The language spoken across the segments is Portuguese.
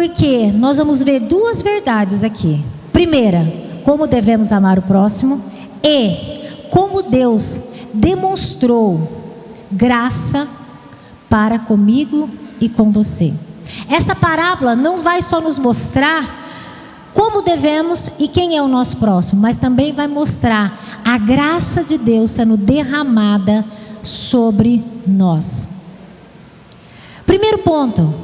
Porque nós vamos ver duas verdades aqui. Primeira, como devemos amar o próximo, e como Deus demonstrou graça para comigo e com você. Essa parábola não vai só nos mostrar como devemos e quem é o nosso próximo, mas também vai mostrar a graça de Deus sendo derramada sobre nós. Primeiro ponto,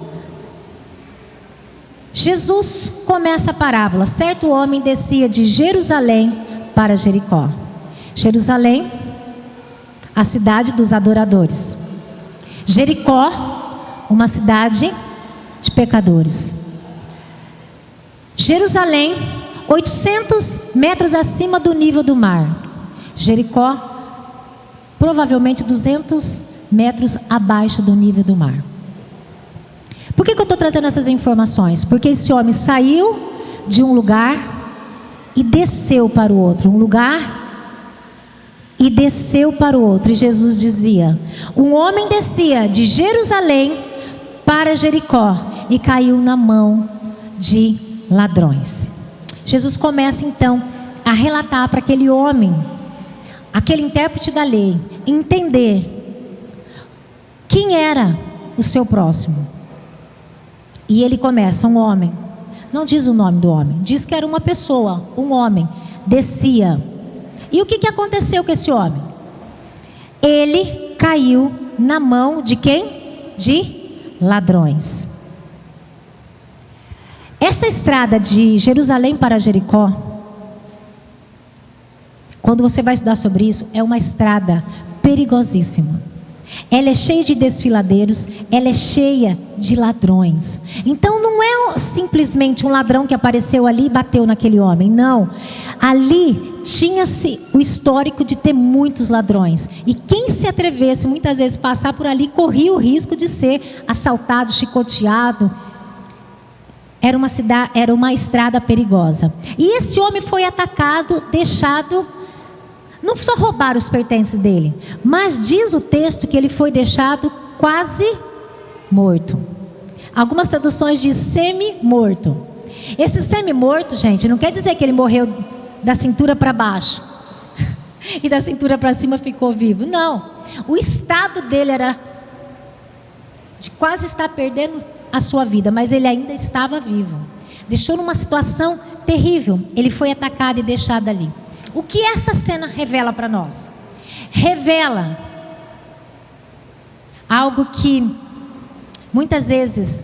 Jesus começa a parábola. Certo homem descia de Jerusalém para Jericó. Jerusalém, a cidade dos adoradores. Jericó, uma cidade de pecadores. Jerusalém, 800 metros acima do nível do mar. Jericó, provavelmente 200 metros abaixo do nível do mar. Por que eu estou trazendo essas informações? Porque esse homem saiu de um lugar e desceu para o outro. Um lugar e desceu para o outro. E Jesus dizia: um homem descia de Jerusalém para Jericó e caiu na mão de ladrões. Jesus começa então a relatar para aquele homem, aquele intérprete da lei, entender quem era o seu próximo. E ele começa: um homem, não diz o nome do homem, diz que era uma pessoa, um homem, descia. E o que aconteceu com esse homem? Ele caiu na mão de quem? De ladrões. Essa estrada de Jerusalém para Jericó, quando você vai estudar sobre isso, é uma estrada perigosíssima. Ela é cheia de desfiladeiros, ela é cheia de ladrões. Então não é simplesmente um ladrão que apareceu ali e bateu naquele homem, não. Ali tinha-se o histórico de ter muitos ladrões. E quem se atrevesse muitas vezes passar por ali, corria o risco de ser assaltado, chicoteado. Era uma estrada perigosa. E esse homem foi atacado, deixado. Não só roubaram os pertences dele, mas diz o texto que ele foi deixado quase morto. Algumas traduções diz semi-morto. Esse semi-morto, gente, não quer dizer que ele morreu da cintura para baixo e da cintura para cima ficou vivo. Não, o estado dele era de quase estar perdendo a sua vida, mas ele ainda estava vivo. Deixou numa situação terrível. Ele foi atacado e deixado ali. O que essa cena revela para nós? Revela algo que muitas vezes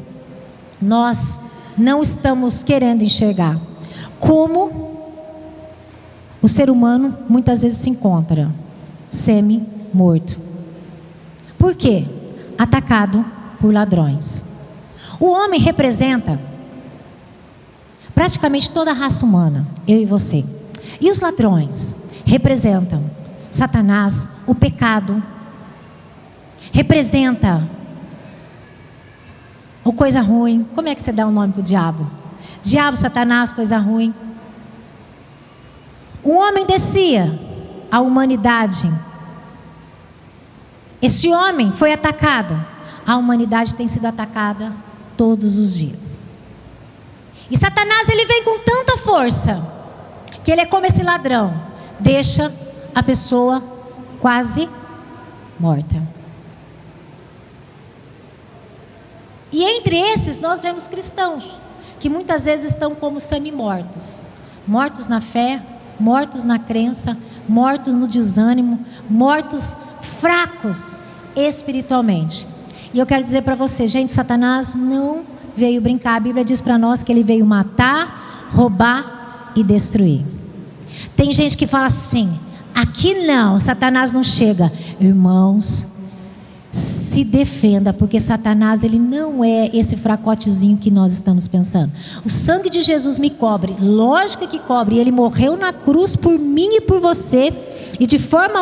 nós não estamos querendo enxergar. Como o ser humano muitas vezes se encontra semi-morto. Por quê? Atacado por ladrões. O homem representa praticamente toda a raça humana, eu e você. E os ladrões representam Satanás, o pecado, representa o coisa ruim. Como é que você dá o nome para o diabo? Diabo, Satanás, coisa ruim. O homem descia, a humanidade. Esse homem foi atacado. A humanidade tem sido atacada todos os dias. E Satanás, ele vem com tanta força que ele é como esse ladrão, deixa a pessoa quase morta. E entre esses nós vemos cristãos, que muitas vezes estão como semi-mortos. Mortos na fé, mortos na crença, mortos no desânimo, mortos fracos espiritualmente. E eu quero dizer para você, gente, Satanás não veio brincar. A Bíblia diz para nós que ele veio matar, roubar e destruir. Tem gente que fala assim: aqui não, Satanás não chega. Irmãos, se defenda, porque Satanás, ele não é esse fracotezinho que nós estamos pensando. O sangue de Jesus me cobre, lógico que cobre. Ele morreu na cruz por mim e por você, e de forma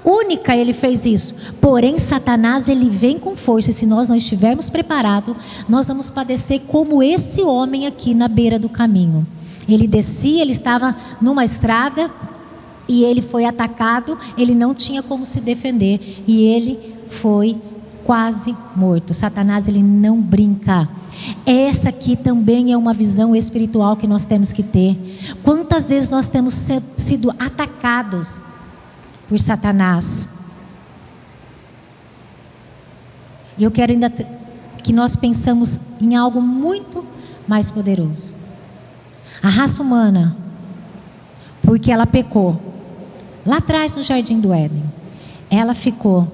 única ele fez isso. Porém, Satanás, ele vem com força, e se nós não estivermos preparados, nós vamos padecer como esse homem aqui na beira do caminho. Ele descia, ele estava numa estrada e ele foi atacado, ele não tinha como se defender e ele foi quase morto. Satanás, ele não brinca. Essa aqui também é uma visão espiritual que nós temos que ter. Quantas vezes nós temos sido atacados por Satanás? E eu quero ainda que nós pensamos em algo muito mais poderoso. A raça humana, porque ela pecou lá atrás no Jardim do Éden, ela ficou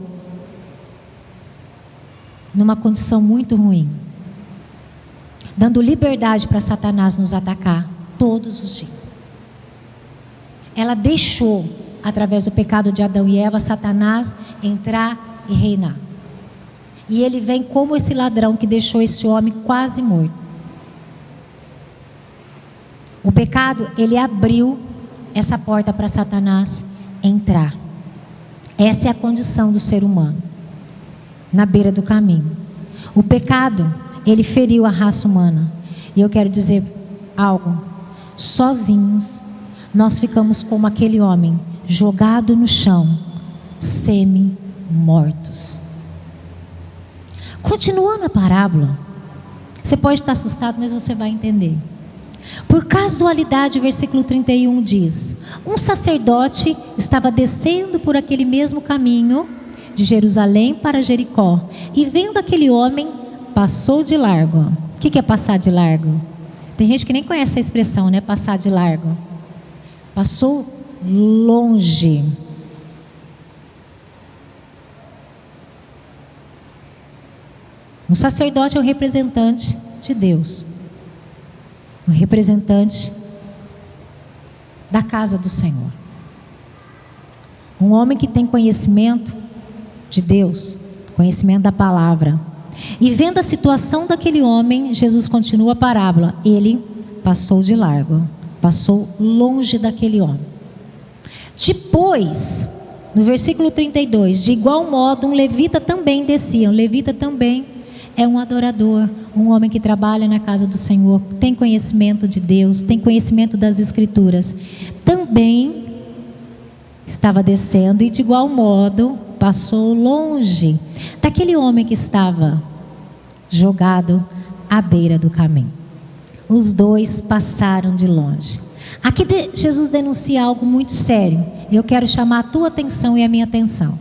numa condição muito ruim, dando liberdade para Satanás nos atacar todos os dias. Ela deixou, através do pecado de Adão e Eva, Satanás entrar e reinar. E ele vem como esse ladrão que deixou esse homem quase morto. O pecado, ele abriu essa porta para Satanás entrar. Essa é a condição do ser humano, na beira do caminho. O pecado, ele feriu a raça humana. E eu quero dizer algo: sozinhos, nós ficamos como aquele homem, jogado no chão, semi-mortos. Continuando a parábola, você pode estar assustado, mas você vai entender. Por casualidade, o versículo 31 diz: um sacerdote estava descendo por aquele mesmo caminho de Jerusalém para Jericó, e vendo aquele homem, passou de largo. O que é passar de largo? Tem gente que nem conhece a expressão, né? Passar de largo. Passou longe. Um sacerdote é o representante de Deus, o representante da casa do Senhor. Um homem que tem conhecimento de Deus, conhecimento da palavra. E vendo a situação daquele homem, Jesus continua a parábola. Ele passou de largo, passou longe daquele homem. Depois, no versículo 32, de igual modo um levita também descia. Um levita também é um adorador, um homem que trabalha na casa do Senhor, tem conhecimento de Deus, tem conhecimento das Escrituras. Também estava descendo e de igual modo passou longe daquele homem que estava jogado à beira do caminho. Os dois passaram de longe. Aqui Jesus denuncia algo muito sério. Eu quero chamar a tua atenção e a minha atenção.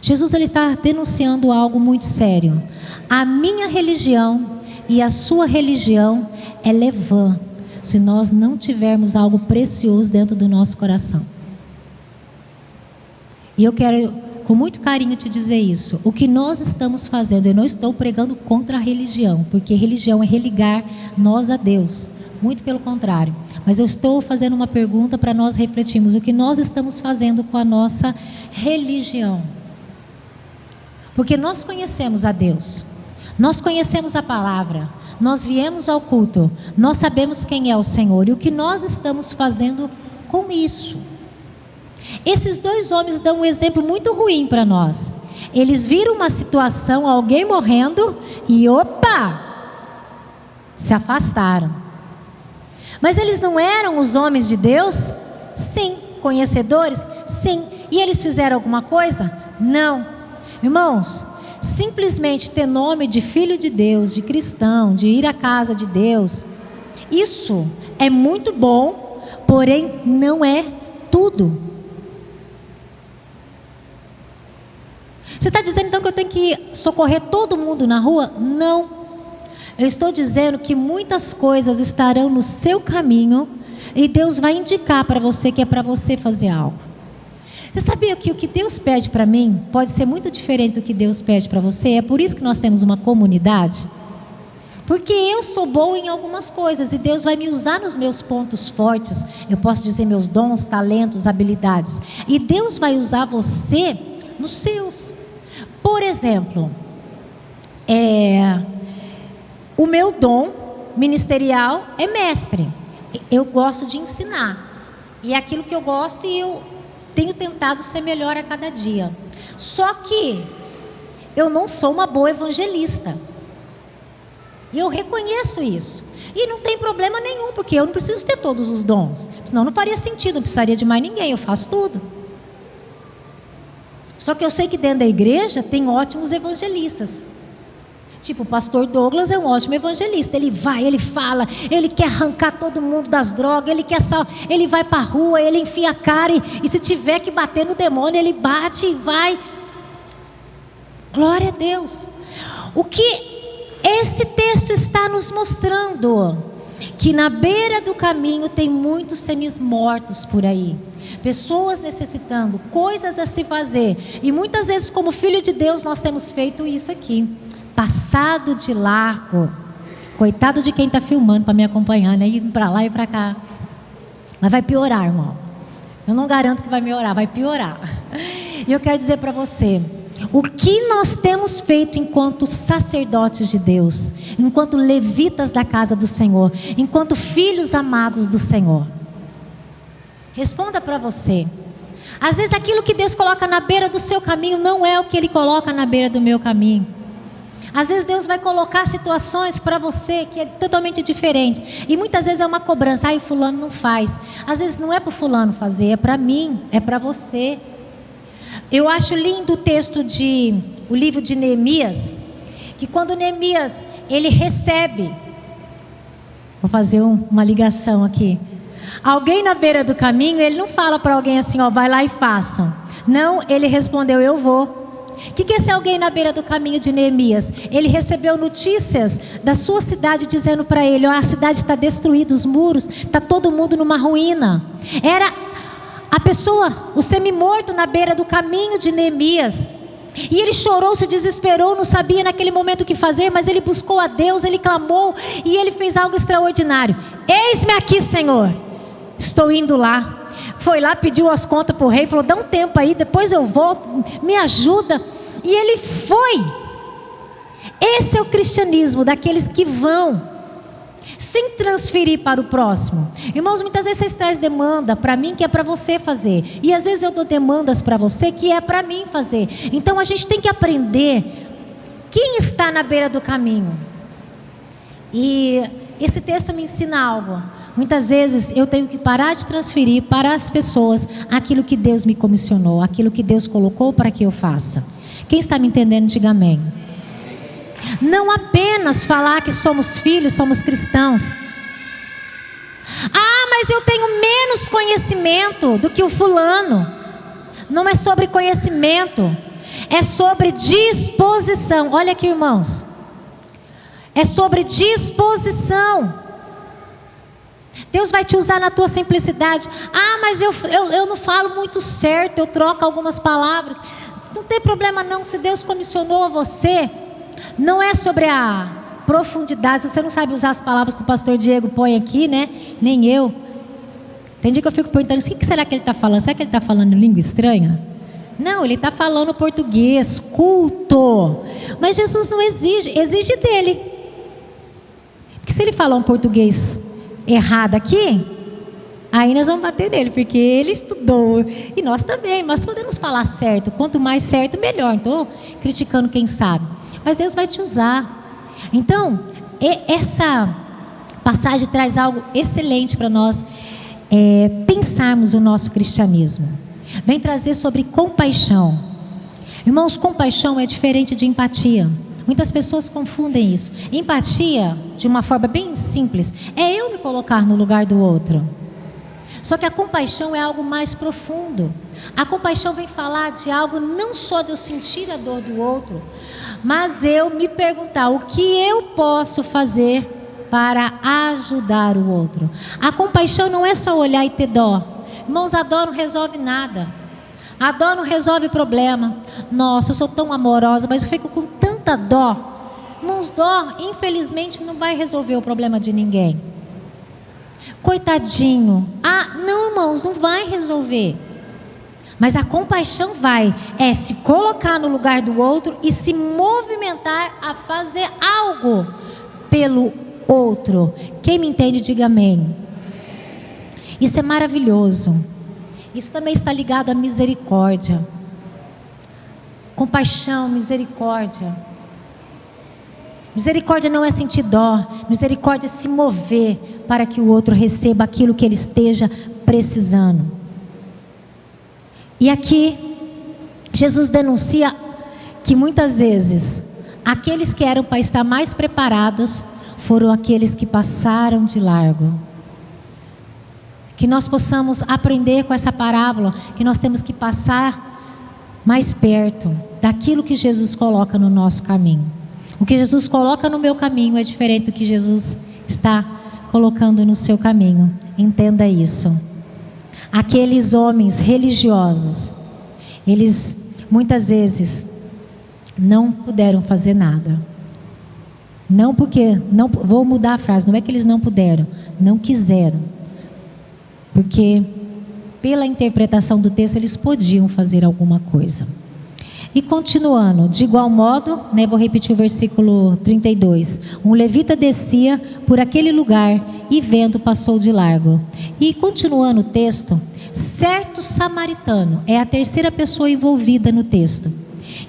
Jesus, ele está denunciando algo muito sério. A minha religião e a sua religião é leviana, se nós não tivermos algo precioso dentro do nosso coração. E eu quero com muito carinho te dizer isso. O que nós estamos fazendo, eu não estou pregando contra a religião, porque religião é religar nós a Deus, muito pelo contrário. Mas eu estou fazendo uma pergunta para nós refletirmos: o que nós estamos fazendo com a nossa religião? Porque nós conhecemos a Deus, nós conhecemos a palavra, nós viemos ao culto, nós sabemos quem é o Senhor. E o que nós estamos fazendo com isso? Esses dois homens dão um exemplo muito ruim para nós. Eles viram uma situação, alguém morrendo, e opa, se afastaram. Mas eles não eram os homens de Deus? Sim. Conhecedores? Sim. E eles fizeram alguma coisa? Não. Irmãos, simplesmente ter nome de filho de Deus, de cristão, de ir à casa de Deus, isso é muito bom, porém não é tudo. Você está dizendo então que eu tenho que socorrer todo mundo na rua? Não. Eu estou dizendo que muitas coisas estarão no seu caminho e Deus vai indicar para você que é para você fazer algo. Você sabia que o que Deus pede para mim pode ser muito diferente do que Deus pede para você? É por isso que nós temos uma comunidade. Porque eu sou boa em algumas coisas e Deus vai me usar nos meus pontos fortes. Eu posso dizer meus dons, talentos, habilidades. E Deus vai usar você nos seus. Por exemplo, o meu dom ministerial é mestre. Eu gosto de ensinar. E é aquilo que eu gosto e eu tenho tentado ser melhor a cada dia. Só que eu não sou uma boa evangelista. E eu reconheço isso. E não tem problema nenhum, porque eu não preciso ter todos os dons. Senão não faria sentido, não precisaria de mais ninguém, eu faço tudo. Só que eu sei que dentro da igreja tem ótimos evangelistas. Tipo, o pastor Douglas é um ótimo evangelista. Ele vai, ele fala, ele quer arrancar todo mundo das drogas, ele vai para a rua, ele enfia a cara e se tiver que bater no demônio, ele bate e vai. Glória a Deus. O que esse texto está nos mostrando? Que na beira do caminho tem muitos semi-mortos por aí. Pessoas necessitando, coisas a se fazer. E muitas vezes, como filho de Deus, nós temos feito isso aqui. Passado de largo. Coitado de quem está filmando para me acompanhar, né? Indo para lá e para cá. Mas vai piorar, irmão. Eu não garanto que vai melhorar, vai piorar. E eu quero dizer para você, o que nós temos feito enquanto sacerdotes de Deus, enquanto levitas da casa do Senhor, enquanto filhos amados do Senhor? Responda para você. Às vezes aquilo que Deus coloca na beira do seu caminho não é o que Ele coloca na beira do meu caminho. Às vezes Deus vai colocar situações para você que é totalmente diferente. E muitas vezes é uma cobrança. Ai, fulano não faz. Às vezes não é para o fulano fazer, é para mim, é para você. Eu acho lindo o livro de Neemias. Que quando Neemias, ele recebe. Vou fazer uma ligação aqui. Alguém na beira do caminho, ele não fala para alguém assim, ó, vai lá e façam. Não, ele respondeu, eu vou. O que é esse alguém na beira do caminho de Neemias? Ele recebeu notícias da sua cidade dizendo para ele, ó, a cidade está destruída, os muros, está todo mundo numa ruína. Era a pessoa, o semi-morto na beira do caminho de Neemias. E ele chorou, se desesperou, não sabia naquele momento o que fazer, mas ele buscou a Deus, ele clamou e ele fez algo extraordinário. Eis-me aqui, Senhor, estou indo lá. Foi lá, pediu as contas para o rei, falou, dá um tempo aí, depois eu volto, me ajuda. E ele foi. Esse é o cristianismo daqueles que vão, sem transferir para o próximo. Irmãos, muitas vezes vocês trazem demanda para mim que é para você fazer. E às vezes eu dou demandas para você que é para mim fazer. Então a gente tem que aprender quem está na beira do caminho. E esse texto me ensina algo. Muitas vezes eu tenho que parar de transferir para as pessoas aquilo que Deus me comissionou, aquilo que Deus colocou para que eu faça. Quem está me entendendo, diga amém. Não apenas falar que somos filhos, somos cristãos. Ah, mas eu tenho menos conhecimento do que o fulano. Não é sobre conhecimento, é sobre disposição. Olha aqui, irmãos. É sobre disposição. Deus vai te usar na tua simplicidade. Ah, mas eu não falo muito certo, eu troco algumas palavras. Não tem problema não, se Deus comissionou a você, não é sobre a profundidade. Se você não sabe usar as palavras que o pastor Diego põe aqui, né? Nem eu. Tem dia que eu fico perguntando, o que será que ele está falando? Será que ele está falando língua estranha? Não, ele está falando português, culto. Mas Jesus não exige dele. Porque se ele falar um português errado aqui, aí nós vamos bater nele, porque ele estudou, e nós também, nós podemos falar certo, quanto mais certo, melhor. Não estou criticando quem sabe, mas Deus vai te usar. Então, essa passagem traz algo excelente para nós pensarmos o nosso cristianismo. Vem trazer sobre compaixão. Irmãos, compaixão é diferente de empatia. Muitas pessoas confundem isso. Empatia, de uma forma bem simples, é eu me colocar no lugar do outro. Só que a compaixão é algo mais profundo. A compaixão vem falar de algo não só de eu sentir a dor do outro, mas eu me perguntar o que eu posso fazer para ajudar o outro. A compaixão não é só olhar e ter dó. Irmãos, a dó não resolve nada. A dó não resolve problema. Nossa, eu sou tão amorosa, mas eu fico com tanta dó. Irmãos, dó, infelizmente, não vai resolver o problema de ninguém. Coitadinho. Ah, não, irmãos, não vai resolver. Mas a compaixão é se colocar no lugar do outro e se movimentar a fazer algo pelo outro. Quem me entende, diga amém. Isso é maravilhoso. Isso também está ligado à misericórdia. Compaixão, misericórdia. Misericórdia não é sentir dó. Misericórdia é se mover para que o outro receba aquilo que ele esteja precisando. E aqui, Jesus denuncia que muitas vezes aqueles que eram para estar mais preparados foram aqueles que passaram de largo. Que nós possamos aprender com essa parábola que nós temos que passar mais perto daquilo que Jesus coloca no nosso caminho. O que Jesus coloca no meu caminho é diferente do que Jesus está colocando no seu caminho. Entenda isso. Aqueles homens religiosos, eles muitas vezes não puderam fazer nada. Não porque, não, vou mudar a frase, não é que eles não puderam, não quiseram. Porque pela interpretação do texto eles podiam fazer alguma coisa. E continuando, de igual modo, vou repetir o versículo 32. Um levita descia por aquele lugar e vendo passou de largo. E continuando o texto, certo samaritano, é a terceira pessoa envolvida no texto,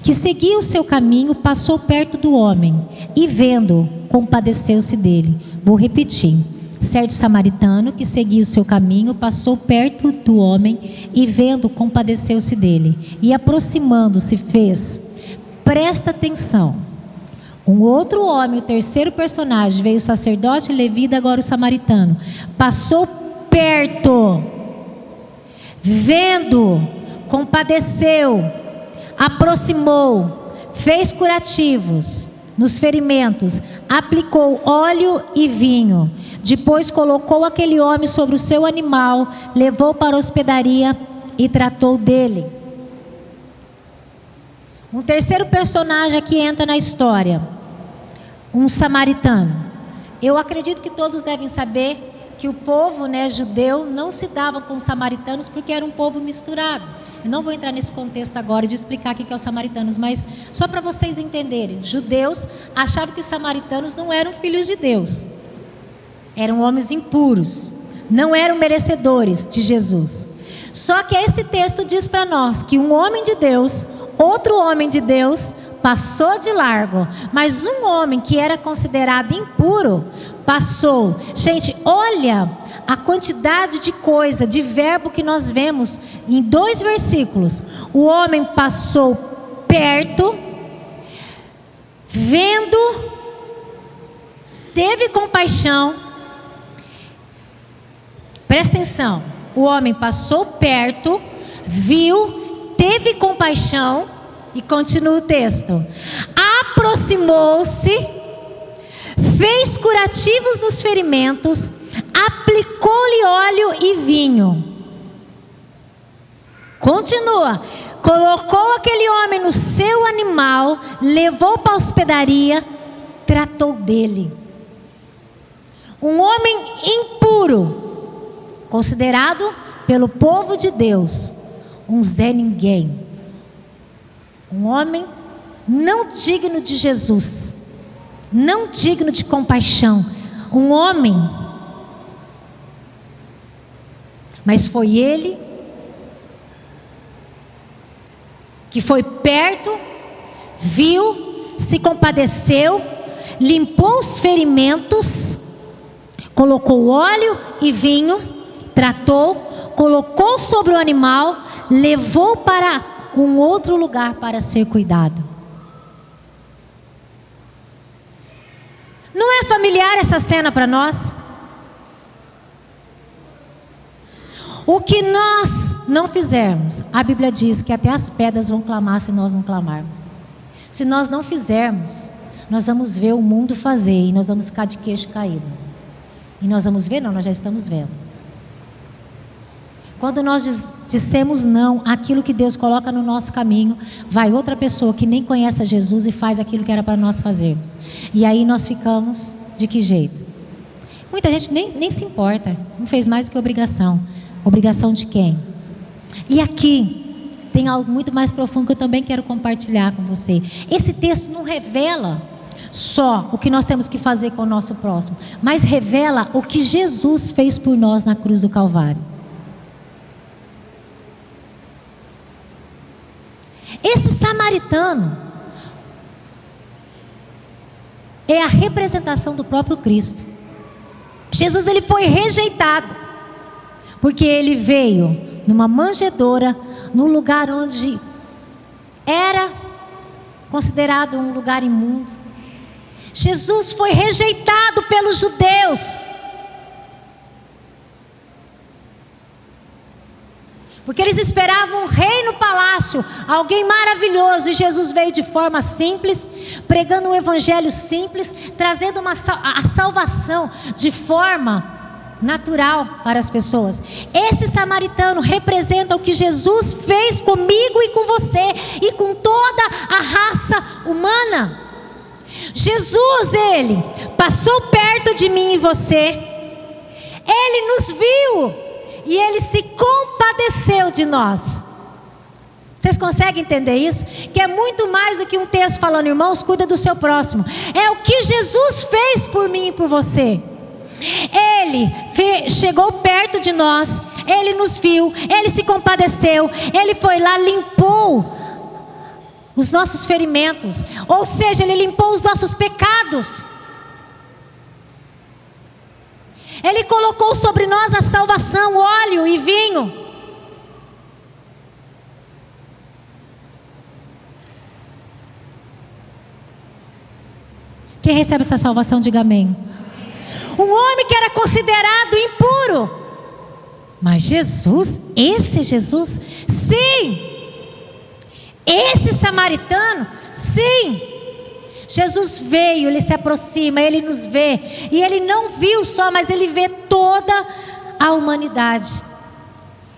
que seguia o seu caminho, passou perto do homem e vendo, compadeceu-se dele. Vou repetir. Certo samaritano que seguia o seu caminho, passou perto do homem e vendo, compadeceu-se dele. E aproximando-se fez, presta atenção. Um outro homem, o terceiro personagem, veio o sacerdote levita, agora o samaritano. Passou perto, vendo, compadeceu, aproximou, fez curativos nos ferimentos, aplicou óleo e vinho. Depois colocou aquele homem sobre o seu animal, levou para a hospedaria e tratou dele. Um terceiro personagem aqui entra na história, um samaritano. Eu acredito que todos devem saber que o povo judeu não se dava com os samaritanos porque era um povo misturado. Eu não vou entrar nesse contexto agora de explicar o que é os samaritanos, mas só para vocês entenderem, judeus achavam que os samaritanos não eram filhos de Deus. Eram homens impuros, não eram merecedores de Jesus. Só que esse texto diz para nós que um homem de Deus, outro homem de Deus, passou de largo. Mas um homem que era considerado impuro, passou. Gente, olha a quantidade de coisa, de verbo que nós vemos em 2 versículos. O homem passou perto, vendo, teve compaixão. Presta atenção, o homem passou perto, viu, teve compaixão, e continua o texto. Aproximou-se, fez curativos nos ferimentos, aplicou-lhe óleo e vinho. Continua, colocou aquele homem no seu animal, levou para a hospedaria, tratou dele. Um homem impuro, considerado pelo povo de Deus um Zé Ninguém, um homem não digno de Jesus, não digno de compaixão, um homem, mas foi ele que foi perto, viu, se compadeceu, limpou os ferimentos, colocou óleo e vinho, tratou, colocou sobre o animal, levou para um outro lugar para ser cuidado. Não é familiar essa cena para nós? O que nós não fizermos, a Bíblia diz que até as pedras vão clamar se nós não clamarmos. Se nós não fizermos, nós vamos ver o mundo fazer e nós vamos ficar de queixo caído. E nós vamos ver? Não, nós já estamos vendo. Quando nós dissemos não àquilo que Deus coloca no nosso caminho, vai outra pessoa que nem conhece a Jesus e faz aquilo que era para nós fazermos. E aí nós ficamos de que jeito? Muita gente nem se importa, não fez mais do que obrigação. Obrigação de quem? E aqui tem algo muito mais profundo que eu também quero compartilhar com você. Esse texto não revela só o que nós temos que fazer com o nosso próximo, mas revela o que Jesus fez por nós na cruz do Calvário. Esse samaritano é a representação do próprio Cristo. Jesus, ele foi rejeitado porque ele veio numa manjedoura, num lugar onde era considerado um lugar imundo. Jesus foi rejeitado pelos judeus, porque eles esperavam um rei no palácio, alguém maravilhoso, e Jesus veio de forma simples, pregando um evangelho simples, trazendo a salvação de forma natural para as pessoas. Esse samaritano representa o que Jesus fez comigo e com você, e com toda a raça humana. Jesus, Ele passou perto de mim e você, Ele nos viu, e Ele se compadeceu de nós. Vocês conseguem entender isso? Que é muito mais do que um texto falando, irmãos, cuida do seu próximo. É o que Jesus fez por mim e por você. Ele chegou perto de nós, Ele nos viu, Ele se compadeceu, Ele foi lá, limpou os nossos ferimentos, ou seja, Ele limpou os nossos pecados. Ele colocou sobre nós a salvação, óleo e vinho. Quem recebe essa salvação, diga amém. Um homem que era considerado impuro, mas Jesus, esse Jesus, sim. Esse samaritano, sim. Jesus veio, Ele se aproxima, Ele nos vê. E Ele não viu só, mas Ele vê toda a humanidade.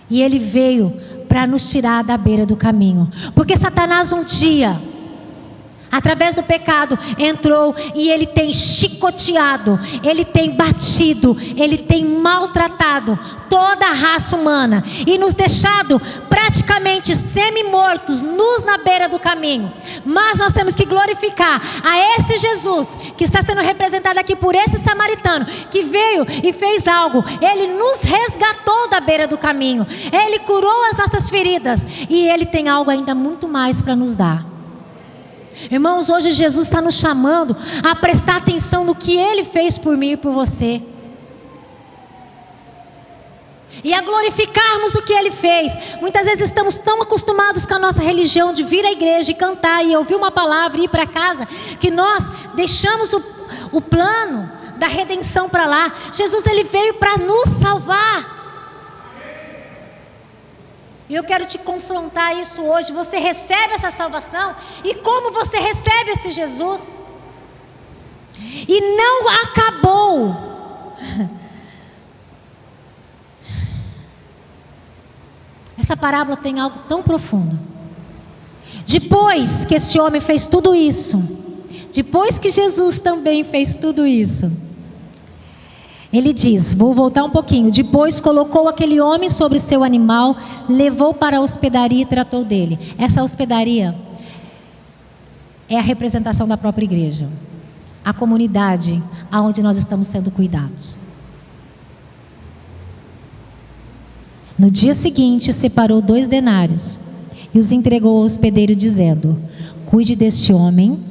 E Ele veio para nos tirar da beira do caminho. Porque Satanás um dia, através do pecado, entrou e ele tem chicoteado, ele tem batido, ele tem maltratado toda a raça humana e nos deixado praticamente semi-mortos, nus na beira do caminho. Mas nós temos que glorificar a esse Jesus que está sendo representado aqui por esse samaritano, que veio e fez algo. Ele nos resgatou da beira do caminho, Ele curou as nossas feridas e Ele tem algo ainda muito mais para nos dar. Irmãos, hoje Jesus está nos chamando a prestar atenção no que Ele fez por mim e por você, e a glorificarmos o que Ele fez. Muitas vezes estamos tão acostumados com a nossa religião de vir à igreja e cantar e ouvir uma palavra e ir para casa, que nós deixamos o plano da redenção para lá. Jesus, Ele veio para nos salvar. E eu quero te confrontar isso hoje. Você recebe essa salvação? E como você recebe esse Jesus? E não acabou. Essa parábola tem algo tão profundo. Depois que esse homem fez tudo isso, depois que Jesus também fez tudo isso, Ele diz, vou voltar um pouquinho. Depois colocou aquele homem sobre seu animal, levou para a hospedaria e tratou dele. Essa hospedaria é a representação da própria igreja, a comunidade aonde nós estamos sendo cuidados. No dia seguinte, separou 2 denários e os entregou ao hospedeiro, dizendo, cuide deste homem,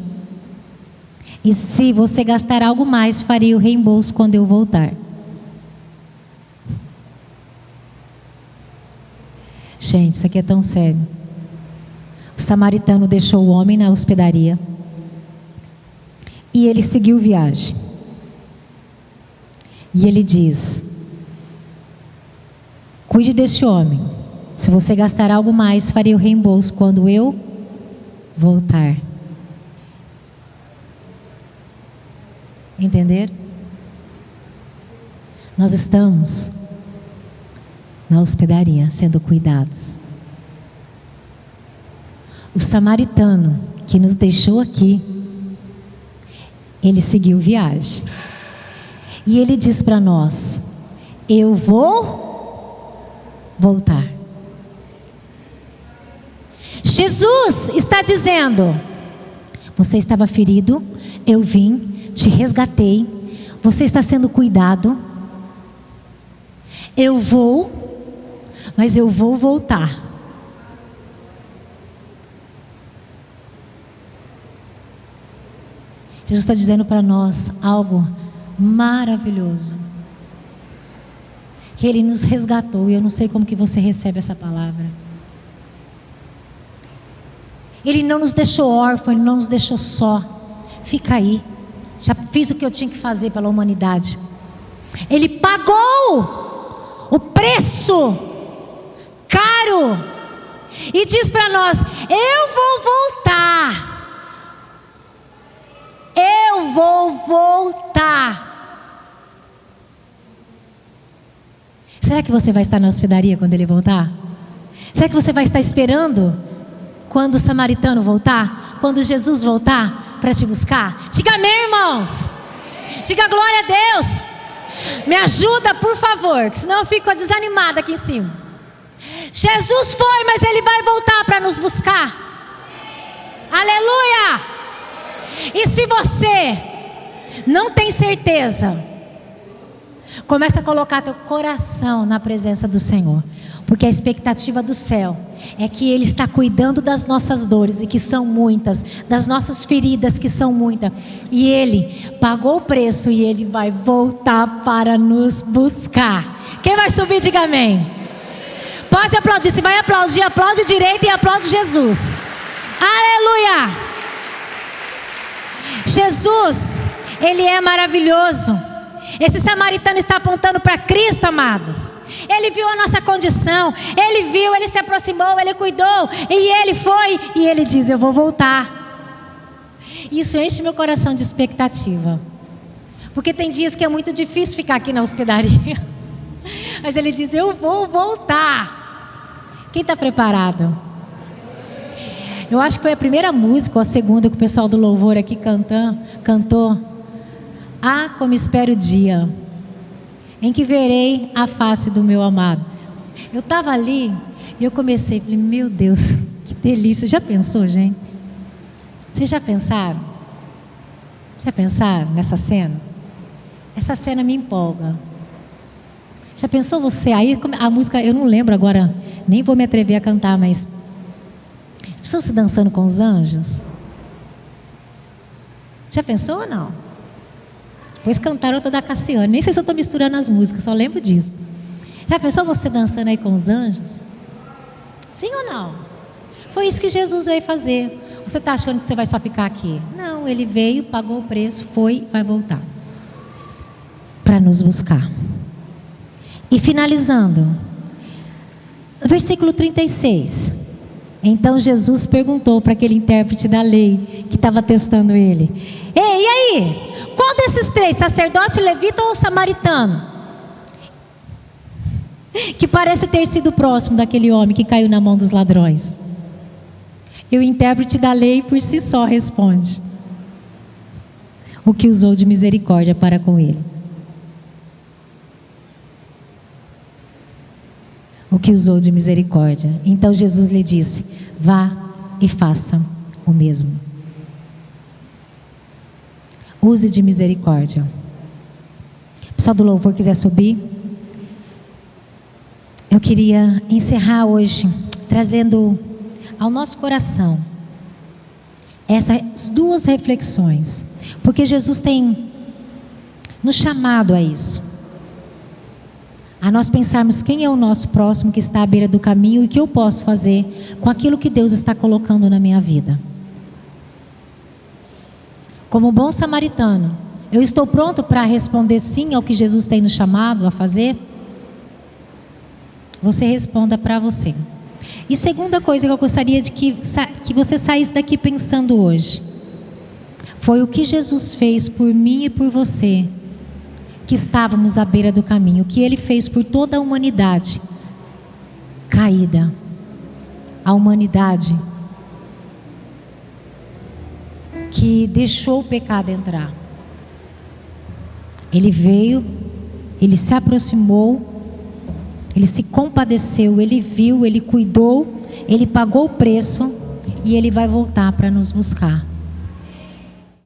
e se você gastar algo mais, farei o reembolso quando eu voltar. Gente, isso aqui é tão sério. O samaritano deixou o homem na hospedaria e ele seguiu viagem. E ele diz, cuide deste homem, se você gastar algo mais, farei o reembolso quando eu voltar. Entender? Nós estamos na hospedaria sendo cuidados. O samaritano que nos deixou aqui, ele seguiu viagem. E ele diz para nós, eu vou voltar. Jesus está dizendo, você estava ferido, eu vim, te resgatei, você está sendo cuidado, eu vou, mas eu vou voltar. Jesus está dizendo para nós algo maravilhoso, que Ele nos resgatou, e eu não sei como que você recebe essa palavra. Ele não nos deixou órfãos, Ele não nos deixou só. Fica aí, já fiz o que eu tinha que fazer pela humanidade. Ele pagou o preço caro e diz para nós: eu vou voltar, eu vou voltar. Será que você vai estar na hospedaria quando ele voltar? Será que você vai estar esperando quando o samaritano voltar? Quando Jesus voltar para te buscar? Diga amém, irmãos. Diga glória a Deus. Me ajuda, por favor, que senão eu fico desanimada aqui em cima. Jesus foi, mas Ele vai voltar para nos buscar. Aleluia. E se você não tem certeza, começa a colocar teu coração na presença do Senhor, porque a expectativa do céu é que Ele está cuidando das nossas dores, e que são muitas, das nossas feridas, que são muitas, e Ele pagou o preço, e Ele vai voltar para nos buscar. Quem vai subir, diga amém. Pode aplaudir, se vai aplaudir, aplaude direito e aplaude Jesus. Aleluia. Jesus, Ele é maravilhoso. Esse samaritano está apontando para Cristo, amados. Ele viu a nossa condição, ele viu, ele se aproximou, ele cuidou, e ele foi, e ele diz: eu vou voltar. Isso enche meu coração de expectativa, porque tem dias que é muito difícil ficar aqui na hospedaria, mas ele diz: eu vou voltar. Quem está preparado? Eu acho que foi a primeira música ou a segunda que o pessoal do louvor aqui cantou. Ah, como espero o dia em que verei a face do meu amado. Eu estava ali e eu comecei, falei: meu Deus, que delícia. Já pensou, gente? Vocês já pensaram? Já pensaram nessa cena? Essa cena me empolga. Já pensou você? Aí a música, eu não lembro agora, nem vou me atrever a cantar, mas pensou se dançando com os anjos? Já pensou ou não? Depois cantaram outra da Cassiane. Nem sei se eu estou misturando as músicas, só lembro disso. Já pensou você dançando aí com os anjos? Sim ou não? Foi isso que Jesus veio fazer. Você está achando que você vai só ficar aqui? Não, Ele veio, pagou o preço, foi, vai voltar para nos buscar. E finalizando, versículo 36. Então Jesus perguntou para aquele intérprete da lei que estava testando ele: ei, e aí? Qual desses três, sacerdote, levita ou samaritano, que parece ter sido próximo daquele homem que caiu na mão dos ladrões? E o intérprete da lei por si só responde: o que usou de misericórdia para com ele. O que usou de misericórdia. Então Jesus lhe disse: vá e faça o mesmo. Use de misericórdia. O pessoal do louvor quiser subir. Eu queria encerrar hoje trazendo ao nosso coração essas duas reflexões, porque Jesus tem nos chamado a isso, a nós pensarmos quem é o nosso próximo que está à beira do caminho e o que eu posso fazer com aquilo que Deus está colocando na minha vida. Como um bom samaritano, eu estou pronto para responder sim ao que Jesus tem nos chamado a fazer? Você responda para você. E segunda coisa que eu gostaria de que você saísse daqui pensando hoje, foi o que Jesus fez por mim e por você, que estávamos à beira do caminho, o que Ele fez por toda a humanidade caída, a humanidade que deixou o pecado entrar. Ele veio, Ele se aproximou, Ele se compadeceu, Ele viu, Ele cuidou, Ele pagou o preço, e Ele vai voltar para nos buscar.